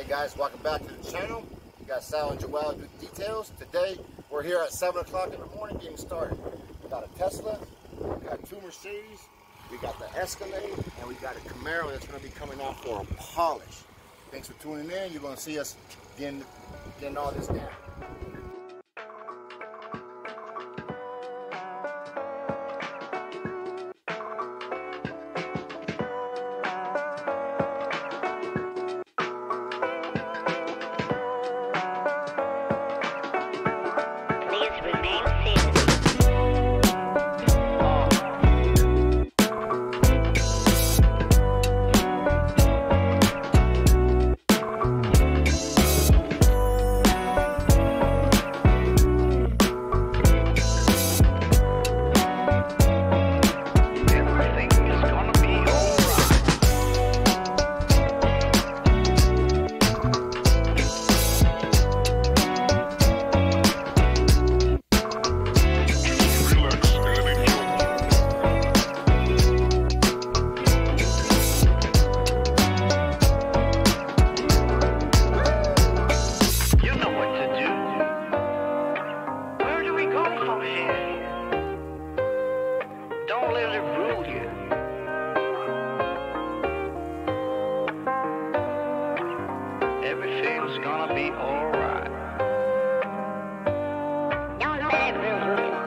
Guys, welcome back to the channel. You got Sal and Joel with details. Today we're here at 7 o'clock in the morning getting started. We got a Tesla, we got two Mercedes, we got the Escalade, and we got a Camaro that's going to be coming out for a polish. Thanks for tuning in. You're going to see us getting all this down. Don't let it rule you. Everything's gonna be alright. Don't let it rule you.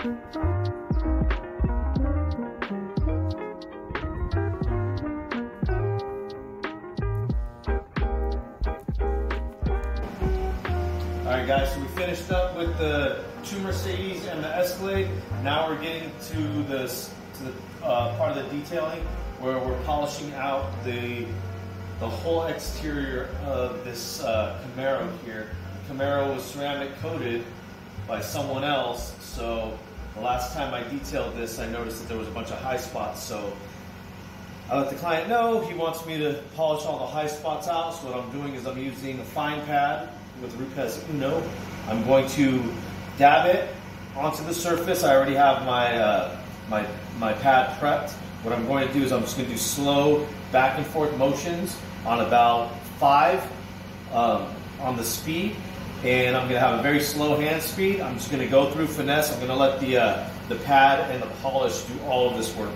Alright guys, so we finished up with the two Mercedes and the Escalade. Now we're getting to the part of the detailing where we're polishing out the whole exterior of this Camaro here. The Camaro was ceramic coated by someone else, so the last time I detailed this I noticed that there was a bunch of high spots, so I let the client know he wants me to polish all the high spots out. So what I'm doing is I'm using a fine pad with Rupes Uno. I'm going to dab it onto the surface. I already have my pad prepped. What I'm going to do is I'm just going to do slow back and forth motions on about 5 on the speed, and I'm going to have a very slow hand speed. I'm just going to go through finesse. I'm going to let the pad and the polish do all of this work.